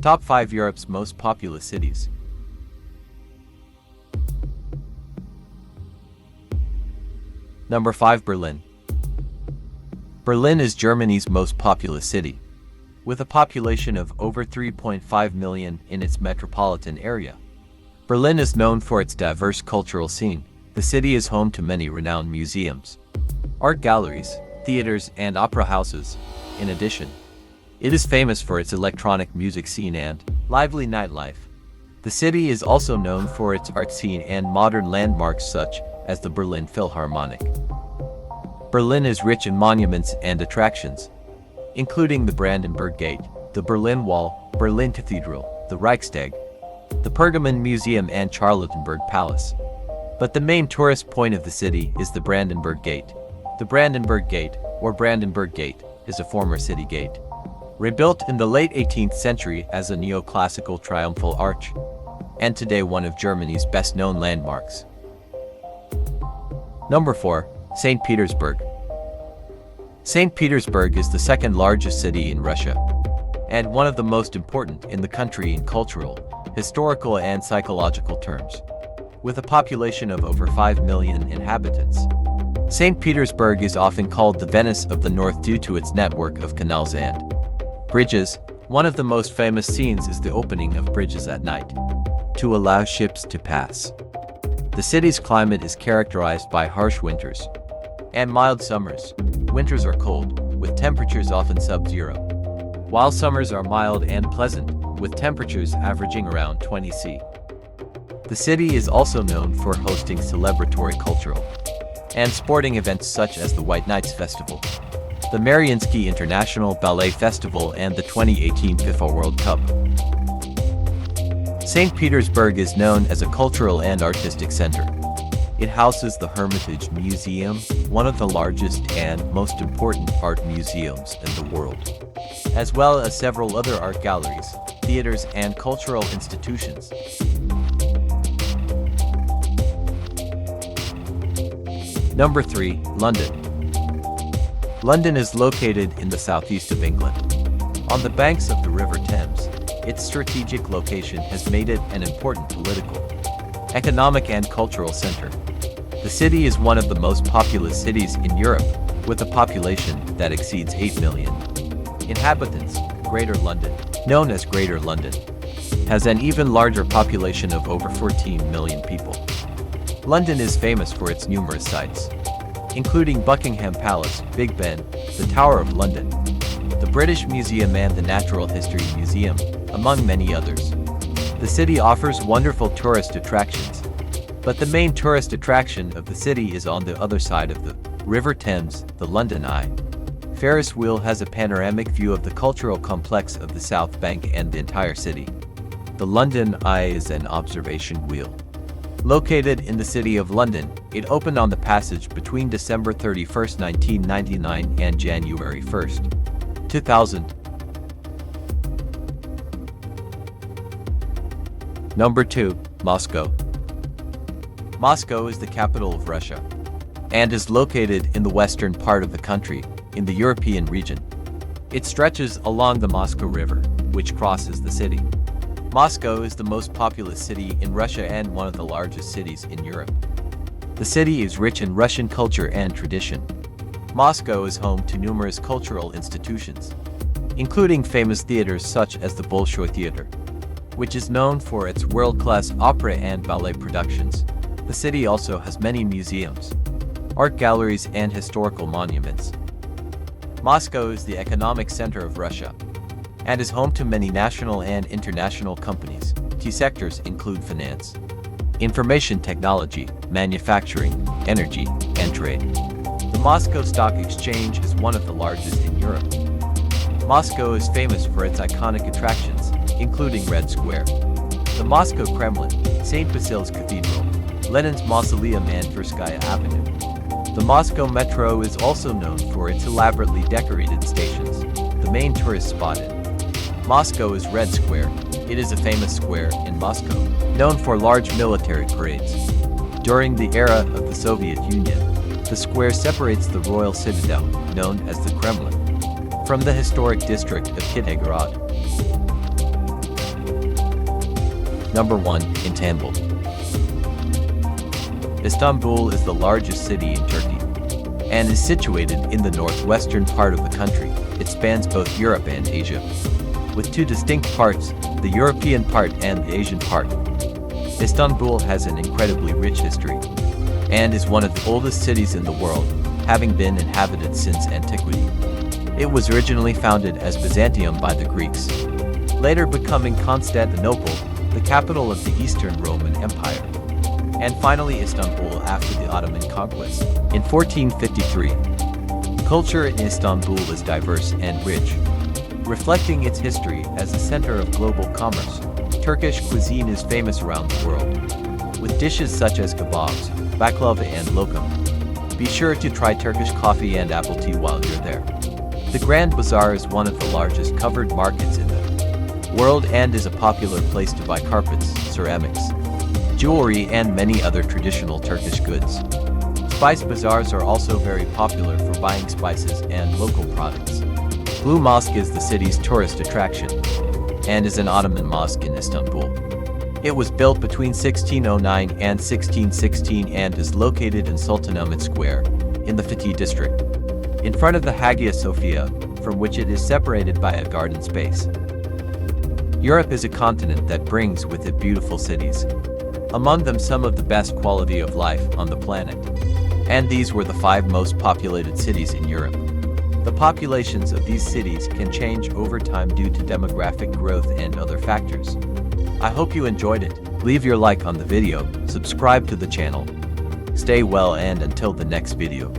Top 5 Europe's most populous cities. Number 5. Berlin. Berlin is Germany's most populous city, with a population of over 3.5 million in its metropolitan area. Berlin is known for its diverse cultural scene. The city is home to many renowned museums, art galleries, theaters, and opera houses. In addition, it is famous for its electronic music scene and lively nightlife. The city is also known for its art scene and modern landmarks such as the Berlin Philharmonic. Berlin is rich in monuments and attractions, including the Brandenburg Gate, the Berlin Wall, Berlin Cathedral, the Reichstag, the Pergamon Museum, and Charlottenburg Palace. But the main tourist point of the city is the Brandenburg Gate. The Brandenburg Gate, or Brandenburg Gate, is a former city gate, rebuilt in the late 18th century as a neoclassical triumphal arch, and today one of Germany's best-known landmarks. Number 4. St. Petersburg. St. Petersburg is the second largest city in Russia, and one of the most important in the country in cultural, historical, and psychological terms. With a population of over 5 million inhabitants, St. Petersburg is often called the Venice of the North due to its network of canals and bridges. One of the most famous scenes is the opening of bridges at night to allow ships to pass. The city's climate is characterized by harsh winters and mild summers. Winters are cold, with temperatures often sub-zero, while summers are mild and pleasant, with temperatures averaging around 20 C. The city is also known for hosting celebratory cultural and sporting events such as the White Nights Festival, the Mariinsky International Ballet Festival, and the 2018 FIFA World Cup. St. Petersburg is known as a cultural and artistic center. It houses the Hermitage Museum, one of the largest and most important art museums in the world, as well as several other art galleries, theaters, and cultural institutions. Number 3. London. London is located in the southeast of England, on the banks of the River Thames. Its strategic location has made it an important political, economic, and cultural center. The city is one of the most populous cities in Europe, with a population that exceeds 8 million inhabitants. Greater London, known as Greater London, has an even larger population of over 14 million people. London is famous for its numerous sites, including Buckingham Palace, Big Ben, the Tower of London, the British Museum, and the Natural History Museum, among many others. The city offers wonderful tourist attractions, but the main tourist attraction of the city is on the other side of the River Thames, the London Eye. Ferris wheel has a panoramic view of the cultural complex of the South Bank and the entire city. The London Eye is an observation wheel located in the City of London. It opened on the passage between December 31, 1999 and January 1, 2000. Number 2. Moscow. Moscow is the capital of Russia and is located in the western part of the country, in the European region. It stretches along the Moscow River, which crosses the city. Moscow is the most populous city in Russia and one of the largest cities in Europe. The city is rich in Russian culture and tradition. Moscow is home to numerous cultural institutions, including famous theaters such as the Bolshoi Theater, which is known for its world-class opera and ballet productions. The city also has many museums, art galleries, and historical monuments. Moscow is the economic center of Russia and is home to many national and international companies. Key sectors include finance, information technology, manufacturing, energy, and trade. The Moscow Stock Exchange is one of the largest in Europe. Moscow is famous for its iconic attractions, including Red Square, the Moscow Kremlin, St. Basil's Cathedral, Lenin's Mausoleum, and Tverskaya Avenue. The Moscow Metro is also known for its elaborately decorated stations. The main tourist spot in Moscow is Red Square. It is a famous square in Moscow, known for large military parades. During the era of the Soviet Union, the square separates the royal citadel, known as the Kremlin, from the historic district of Kitai-Gorod. Number 1. Istanbul. Istanbul is the largest city in Turkey and is situated in the northwestern part of the country. It spans both Europe and Asia, with two distinct parts, the European part and the Asian part. Istanbul has an incredibly rich history and is one of the oldest cities in the world, having been inhabited since antiquity. It was originally founded as Byzantium by the Greeks, later becoming Constantinople, the capital of the Eastern Roman Empire, and finally Istanbul after the Ottoman conquest in 1453. Culture in Istanbul is diverse and rich, reflecting its history as a center of global commerce. Turkish cuisine is famous around the world, with dishes such as kebabs, baklava and lokum. Be sure to try Turkish coffee and apple tea while you're there. The Grand Bazaar is one of the largest covered markets in the world and is a popular place to buy carpets, ceramics, jewelry and many other traditional Turkish goods. Spice bazaars are also very popular for buying spices and local products. Blue Mosque is the city's tourist attraction and is an Ottoman mosque in Istanbul. It was built between 1609 and 1616 and is located in Sultanahmet Square in the Fatih district, in front of the Hagia Sophia, from which it is separated by a garden space. Europe is a continent that brings with it beautiful cities, among them some of the best quality of life on the planet. And these were the 5 most populated cities in Europe. The populations of these cities can change over time due to demographic growth and other factors. I hope you enjoyed it. Leave your like on the video, subscribe to the channel. Stay well and until the next video.